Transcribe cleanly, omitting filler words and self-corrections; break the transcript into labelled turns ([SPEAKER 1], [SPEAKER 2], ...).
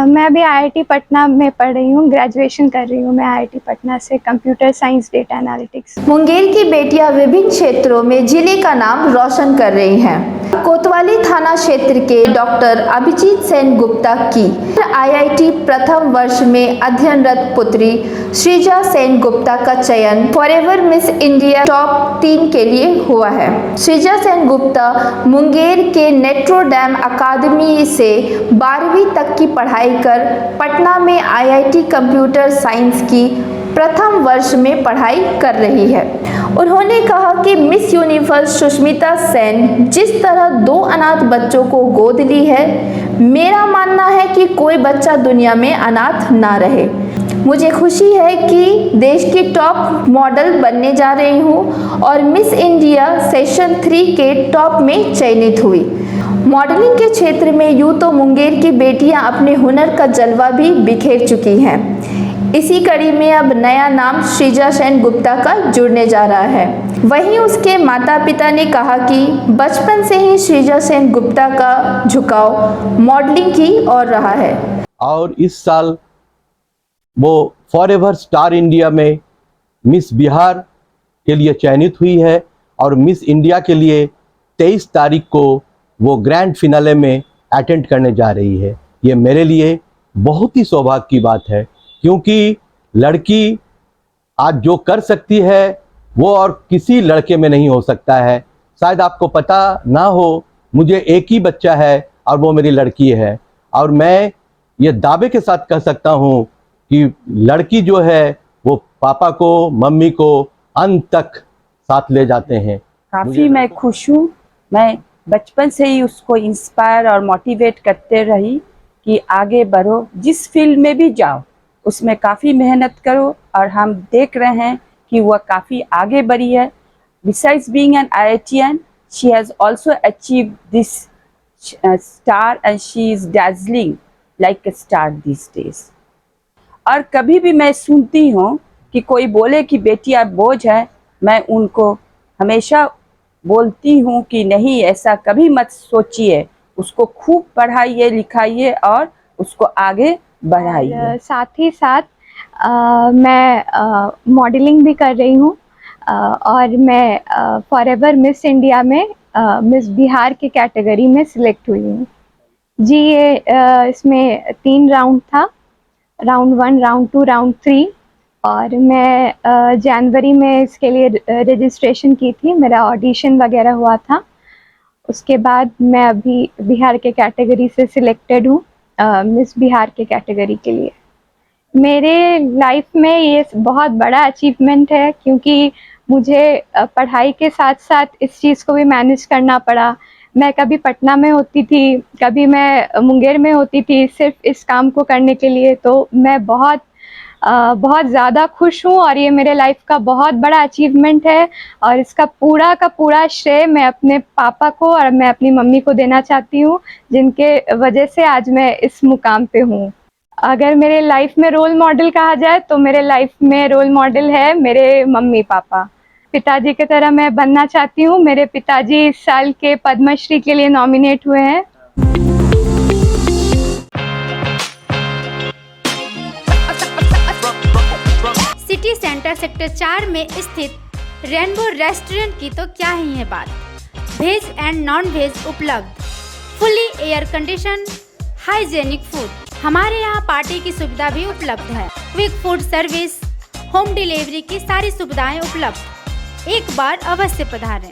[SPEAKER 1] मैं अभी आईआईटी पटना में पढ़ रही हूँ, ग्रेजुएशन कर रही हूँ मैं आईआईटी पटना से, computer science data analytics.
[SPEAKER 2] Munger की बेटियां विभिन्न क्षेत्रों में जिले का नाम रोशन कर रही हैं। कोतवाली थाना क्षेत्र के डॉक्टर अभिजीत सेन गुप्ता की आईआईटी प्रथम वर्ष में अध्ययनरत पुत्री श्रीजा सेन गुप्ता का चयन फॉरएवर मिस इंडिया टॉप 3 के लिए हुआ है। श्रीजा सेन गुप्ता मुंगेर के नेट्रोडैम अकादमी से 12वीं तक की पढ़ाई कर पटना में आईआईटी कंप्यूटर साइंस की प्रथम वर्ष में पढ़ाई कर रही है। उन्होंने कहा कि मिस यूनिवर्स सुष्मिता सेन जिस तरह 2 अनाथ बच्चों को गोद ली है, मेरा मानना है कि कोई बच्चा दुनिया में अनाथ ना रहे। मुझे खुशी है कि देश की टॉप मॉडल बनने जा रही हूँ और मिस इंडिया सेशन 3 के टॉप में चयनित हुई। मॉडलिंग के क्षेत्र में यूँ तो मुंगेर की बेटियां अपने हुनर का जलवा भी बिखेर चुकी हैं। इसी कड़ी में अब नया नाम श्रीजा सेन गुप्ता का जुड़ने जा रहा है। वहीं उसके माता पिता ने कहा कि बचपन से ही श्रीजा सेन गुप्ता का झुकाव मॉडलिंग की ओर रहा है
[SPEAKER 3] और इस साल वो फॉरएवर स्टार इंडिया में मिस बिहार के लिए चयनित हुई है और मिस इंडिया के लिए 23 तारीख को वो ग्रैंड फिनाले में अटेंड करने जा रही है। ये मेरे लिए बहुत ही सौभाग्य की बात है, क्योंकि लड़की आज जो कर सकती है वो और किसी लड़के में नहीं हो सकता है। शायद आपको पता ना हो, मुझे एक ही बच्चा है और वो मेरी लड़की है, और मैं ये दावे के साथ कह सकता हूँ कि लड़की जो है वो पापा को, मम्मी को अंत तक साथ ले जाते हैं।
[SPEAKER 4] काफ़ी मैं खुश हूँ। मैं बचपन से ही उसको इंस्पायर और मोटिवेट करते रही कि आगे बढ़ो, जिस फील्ड में भी जाओ उसमें काफ़ी मेहनत करो, और हम देख रहे हैं कि वह काफ़ी आगे बढ़ी है। Besides being an IITian, she has also achieved this star and she is dazzling like a star these days. और कभी भी मैं सुनती हूँ कि कोई बोले कि बेटियां बोझ है, मैं उनको हमेशा बोलती हूँ कि नहीं, ऐसा कभी मत सोचिए, उसको खूब पढ़ाइए लिखाइए और उसको आगे बढ़ाइए।
[SPEAKER 1] साथ ही साथ मैं मॉडलिंग भी कर रही हूँ और मैं फॉरएवर मिस इंडिया में मिस बिहार की कैटेगरी में सिलेक्ट हुई हूँ जी। ये इसमें 3 राउंड था, राउंड 1, राउंड 2, राउंड 3, और मैं जनवरी में इसके लिए रजिस्ट्रेशन की थी, मेरा ऑडिशन वगैरह हुआ था। उसके बाद मैं अभी बिहार के कैटेगरी से सिलेक्टेड हूँ, मिस बिहार के कैटेगरी के लिए। मेरे लाइफ में ये बहुत बड़ा अचीवमेंट है, क्योंकि मुझे पढ़ाई के साथ साथ इस चीज़ को भी मैनेज करना पड़ा। मैं कभी पटना में होती थी, कभी मैं मुंगेर में होती थी सिर्फ इस काम को करने के लिए। तो मैं बहुत ज़्यादा खुश हूँ और ये मेरे लाइफ का बहुत बड़ा अचीवमेंट है, और इसका पूरा का पूरा श्रेय मैं अपने पापा को और मैं अपनी मम्मी को देना चाहती हूँ, जिनके वजह से आज मैं इस मुकाम पे हूँ। अगर मेरे लाइफ में रोल मॉडल कहा जाए तो मेरे लाइफ में रोल मॉडल है मेरे मम्मी पापा। पिताजी की तरह मैं बनना चाहती हूँ। मेरे पिताजी इस साल के पद्मश्री के लिए नॉमिनेट हुए हैं।
[SPEAKER 5] सिटी सेंटर सेक्टर 4 में स्थित रेनबो रेस्टोरेंट की तो क्या ही है बात। वेज एंड नॉन वेज उपलब्ध, fully air condition, hygienic food. हमारे यहाँ पार्टी की सुविधा भी उपलब्ध है। Quick food service, home delivery की सारी सुविधाएं उपलब्ध। एक बार अवश्य पधारें।